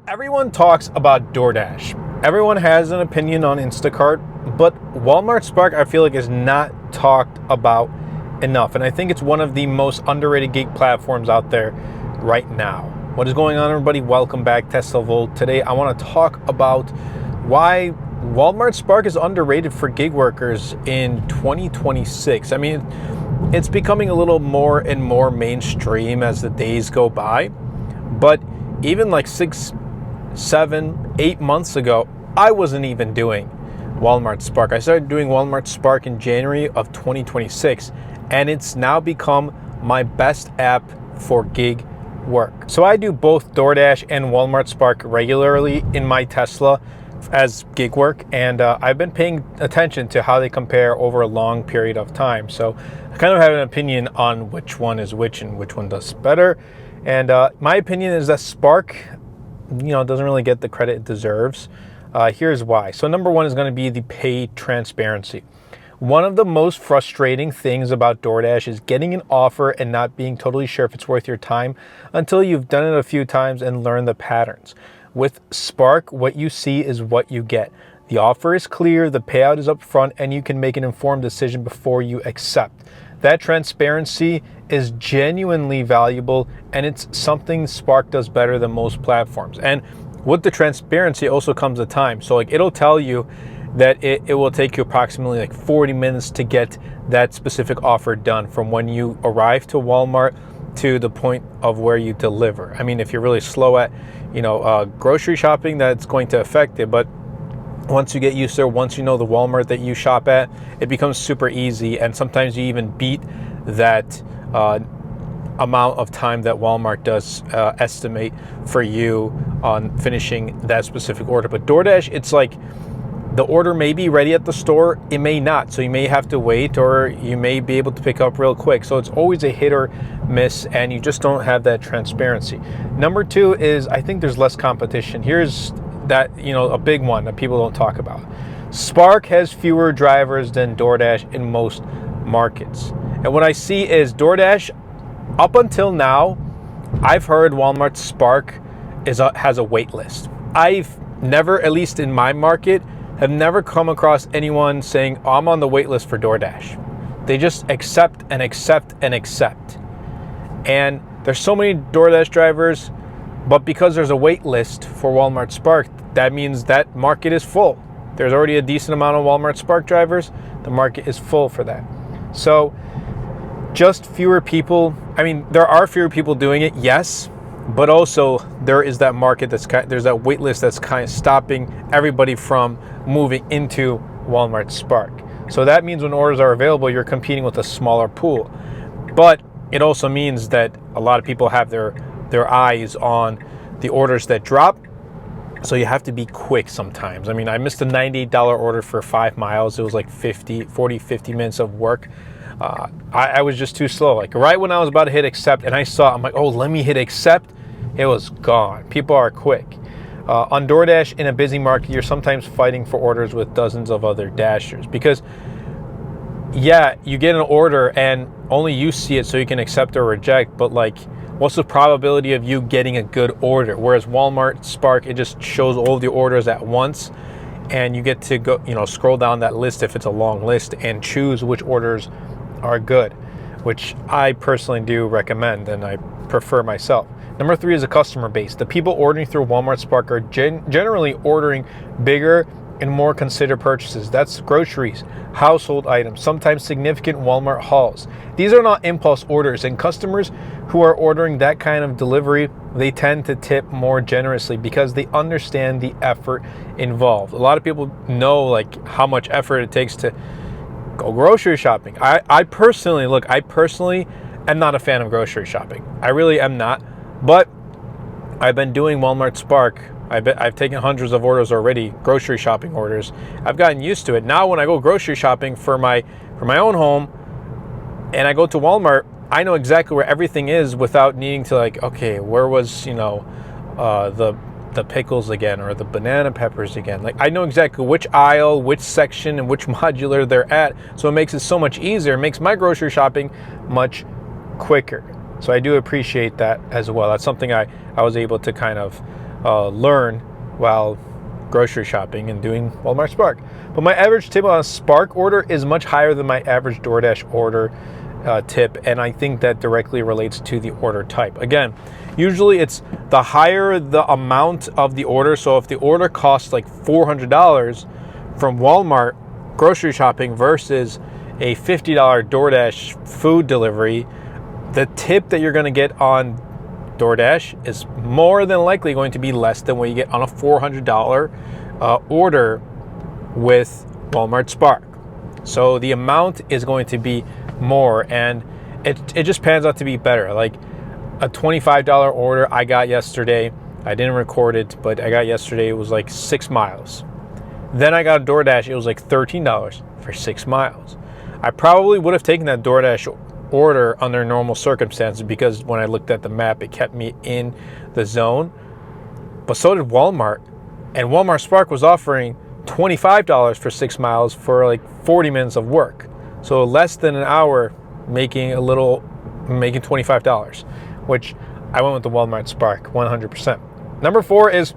Everyone talks about DoorDash. Everyone has an opinion on Instacart, but Walmart Spark I feel like is not talked about enough. And I think it's one of the most underrated gig platforms out there right now. What is going on, everybody? Welcome back, Tesla Volt. Today I want to talk about why Walmart Spark is underrated for gig workers in 2026. I mean, it's becoming a little more and more mainstream as the days go by, but even like 6, 7, 8 months ago, I wasn't even doing Walmart Spark. I started doing Walmart Spark in January of 2026, and it's now become my best app for gig work. So I do both DoorDash and Walmart Spark regularly in my Tesla as gig work, and I've been paying attention to how they compare over a long period of time. So I kind of have an opinion on which one is which and which one does better. And my opinion is that Spark, doesn't really get the credit it deserves. Here's why. So number one is going to be the pay transparency. One of the most frustrating things about DoorDash is getting an offer and not being totally sure if it's worth your time until you've done it a few times and learned the patterns. With Spark, what you see is what you get. The offer is clear, the payout is upfront, and you can make an informed decision before you accept. That transparency is genuinely valuable, and it's something Spark does better than most platforms. And with the transparency also comes the time. So it'll tell you that it will take you approximately 40 minutes to get that specific offer done from when you arrive to Walmart to the point of where you deliver. I mean, if you're really slow at, grocery shopping, that's going to affect it. But once you get used to it, once you know the Walmart that you shop at, it becomes super easy. And sometimes you even beat that amount of time that Walmart does estimate for you on finishing that specific order. But DoorDash, it's like the order may be ready at the store, it may not. So you may have to wait, or you may be able to pick up real quick. So it's always a hit or miss, and you just don't have that transparency. Number two is I think there's less competition. Here's that, a big one that people don't talk about. Spark has fewer drivers than DoorDash in most markets. And what I see is DoorDash, up until now, I've heard Walmart Spark has a wait list. I've never, at least in my market, have never come across anyone saying, oh, I'm on the wait list for DoorDash. They just accept and accept and accept. And there's so many DoorDash drivers, but because there's a wait list for Walmart Spark, that means that market is full. There's already a decent amount of Walmart Spark drivers. The market is full for that. So just fewer people. I mean, there are fewer people doing it, yes, but also there is that market there's that wait list that's kind of stopping everybody from moving into Walmart Spark. So that means when orders are available, you're competing with a smaller pool. But it also means that a lot of people have their eyes on the orders that drop. So you have to be quick sometimes. I mean, I missed a $98 order for 5 miles. It was like 50 minutes of work. I was just too slow. Right when I was about to hit accept and I'm like, oh, let me hit accept. It was gone. People are quick. On DoorDash, in a busy market, you're sometimes fighting for orders with dozens of other dashers because, yeah, you get an order and only you see it so you can accept or reject. But what's the probability of you getting a good order? Whereas Walmart Spark, it just shows all the orders at once, and you get to go, scroll down that list if it's a long list and choose which orders are good, which I personally do recommend and I prefer myself. Number three is the customer base. The people ordering through Walmart Spark are generally ordering bigger and more considered purchases. That's groceries, household items, sometimes significant Walmart hauls. These are not impulse orders, and customers who are ordering that kind of delivery, they tend to tip more generously because they understand the effort involved. A lot of people know how much effort it takes to go grocery shopping. I personally am not a fan of grocery shopping. I really am not. But I've been doing Walmart Spark. I've taken hundreds of orders already, grocery shopping orders. I've gotten used to it. Now when I go grocery shopping for my own home and I go to Walmart, I know exactly where everything is without needing to okay, where was, the pickles again or the banana peppers again. I know exactly which aisle, which section, and which modular they're at. So it makes it so much easier. It makes my grocery shopping much quicker. So I do appreciate that as well. That's something I was able to kind of learn while grocery shopping and doing Walmart Spark. But my average tip on a Spark order is much higher than my average DoorDash order tip, and I think that directly relates to the order type. Again, usually it's the higher the amount of the order. So if the order costs like $400 from Walmart grocery shopping versus a $50 DoorDash food delivery, the tip that you're going to get on DoorDash is more than likely going to be less than what you get on a $400 order with Walmart Spark. So the amount is going to be more, and it just pans out to be better. Like a $25 order I got yesterday, I didn't record it, but I got yesterday, it was like 6 miles. Then I got a DoorDash, it was like $13 for 6 miles. I probably would have taken that DoorDash order under normal circumstances because when I looked at the map, it kept me in the zone. But so did Walmart, and Walmart Spark was offering $25 for 6 miles for like 40 minutes of work. So less than an hour making $25, which I went with the Walmart Spark 100%. Number 4 is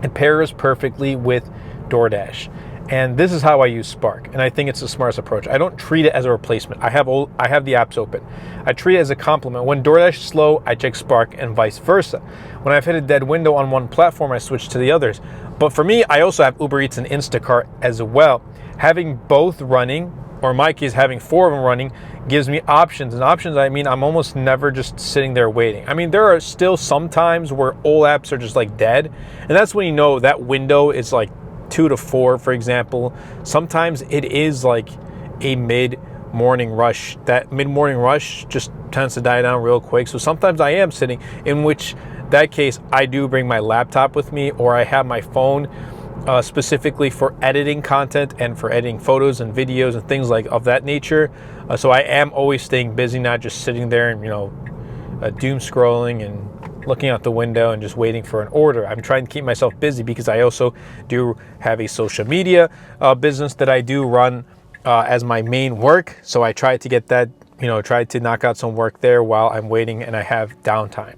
it pairs perfectly with DoorDash. And this is how I use Spark, and I think it's the smartest approach. I don't treat it as a replacement. I have the apps open. I treat it as a complement. When DoorDash is slow, I check Spark, and vice versa. When I've hit a dead window on one platform, I switch to the others. But for me, I also have Uber Eats and Instacart as well. Having both running, or in my case, having 4 of them running, gives me options. And options, I mean, I'm almost never just sitting there waiting. I mean, there are still some times where all apps are just like dead, and that's when you know that window is like 2 to 4, for example. Sometimes it is like a mid-morning rush. That mid-morning rush just tends to die down real quick. So sometimes I am sitting, in which that case I do bring my laptop with me, or I have my phone specifically for editing content and for editing photos and videos and things like of that nature. So I am always staying busy, not just sitting there and doom scrolling and looking out the window and just waiting for an order. I'm trying to keep myself busy because I also do have a social media business that I do run as my main work. So I try to get that, try to knock out some work there while I'm waiting and I have downtime.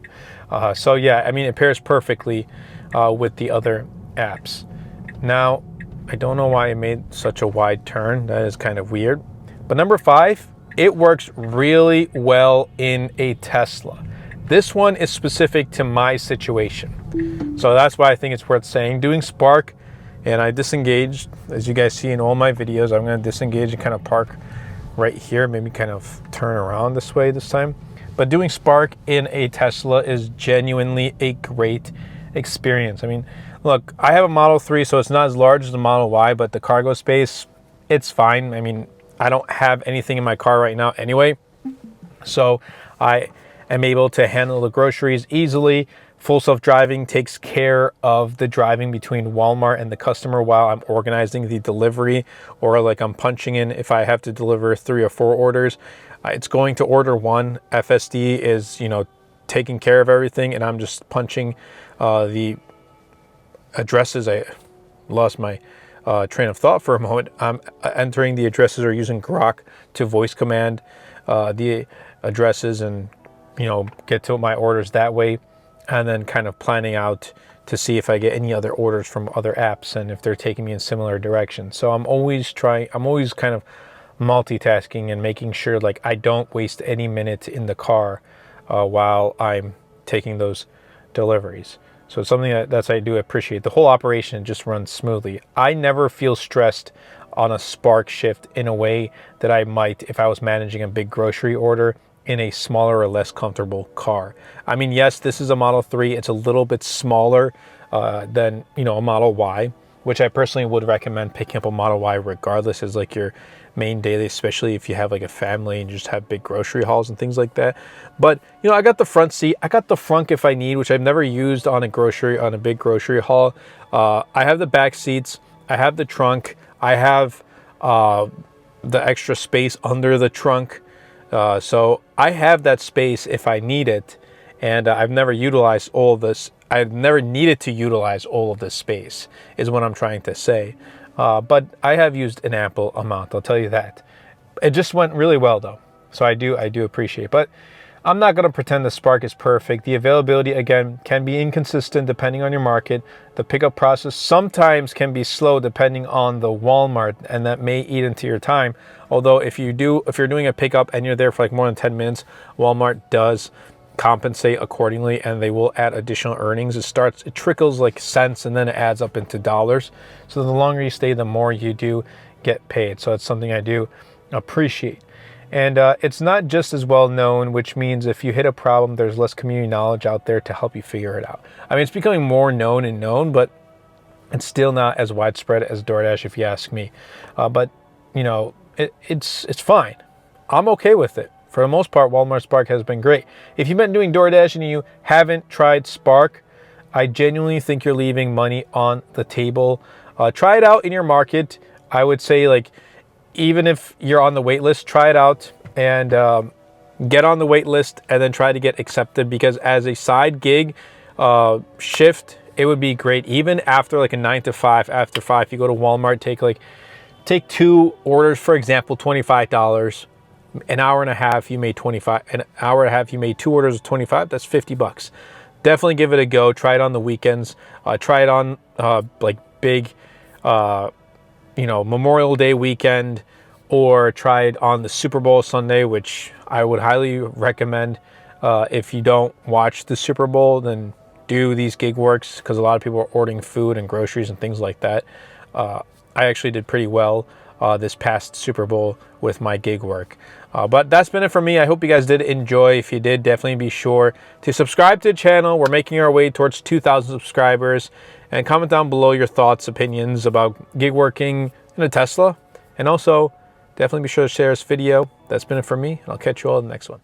So yeah, I mean, it pairs perfectly with the other apps. Now, I don't know why I made such a wide turn. That is kind of weird. But number 5, it works really well in a Tesla. This one is specific to my situation. So that's why I think it's worth saying. Doing Spark, and I disengaged, as you guys see in all my videos, I'm going to disengage and kind of park right here, maybe kind of turn around this way this time. But doing Spark in a Tesla is genuinely a great experience. I mean, look, I have a Model 3, so it's not as large as the Model Y, but the cargo space, it's fine. I mean, I don't have anything in my car right now anyway, so I am able to handle the groceries easily. Full self-driving takes care of the driving between Walmart and the customer while I'm organizing the delivery, or like I'm punching in if I have to deliver 3 or 4 orders. It's going to order 1. FSD is, taking care of everything, and I'm just punching the addresses. I lost my train of thought for a moment. I'm entering the addresses or using Grok to voice command the addresses and get to my orders that way, and then kind of planning out to see if I get any other orders from other apps and if they're taking me in similar directions. So I'm always kind of multitasking and making sure like I don't waste any minute in the car while I'm taking those deliveries. So it's something that I do appreciate. The whole operation just runs smoothly. I never feel stressed on a Spark shift in a way that I might if I was managing a big grocery order in a smaller or less comfortable car. I mean, yes, this is a Model 3. It's a little bit smaller than, a Model Y, which I personally would recommend picking up a Model Y regardless as like your main daily, especially if you have like a family and you just have big grocery hauls and things like that. But, I got the front seat. I got the frunk if I need, which I've never used on a big grocery haul. I have the back seats. I have the trunk. I have the extra space under the trunk. So I have that space if I need it, and I've never utilized all of this. I've never needed to utilize all of this space, is what I'm trying to say. But I have used an ample amount, I'll tell you that. It just went really well though, so I do appreciate it. But I'm not going to pretend the Spark is perfect. The availability, again, can be inconsistent depending on your market. The pickup process sometimes can be slow depending on the Walmart, and that may eat into your time. Although if you're doing a pickup and you're there for like more than 10 minutes, Walmart does compensate accordingly, and they will add additional earnings. It trickles like cents, and then it adds up into dollars. So the longer you stay, the more you do get paid. So it's something I do appreciate. And it's not just as well known, which means if you hit a problem, there's less community knowledge out there to help you figure it out. I mean, it's becoming more known, but it's still not as widespread as DoorDash, if you ask me. But you know, it's fine. I'm okay with it. For the most part, Walmart Spark has been great. If you've been doing DoorDash and you haven't tried Spark, I genuinely think you're leaving money on the table. Try it out in your market. I would say, like, even if you're on the wait list, try it out and get on the wait list and then try to get accepted, because as a side gig shift, it would be great. Even after like a 9 to 5, after 5, you go to Walmart, take 2 orders, for example, $25. An hour and a half, you made 25. An hour and a half, you made 2 orders of 25. That's $50. Definitely give it a go. Try it on the weekends. Try it on like big Memorial Day weekend, or try it on the Super Bowl Sunday, which I would highly recommend. If you don't watch the Super Bowl, then do these gig works, because a lot of people are ordering food and groceries and things like that. I actually did pretty well this past Super Bowl with my gig work. But that's been it for me. I hope you guys did enjoy. If you did, definitely be sure to subscribe to the channel. We're making our way towards 2,000 subscribers. And comment down below your thoughts, opinions about gig working in a Tesla. And also, definitely be sure to share this video. That's been it for me, and I'll catch you all in the next one.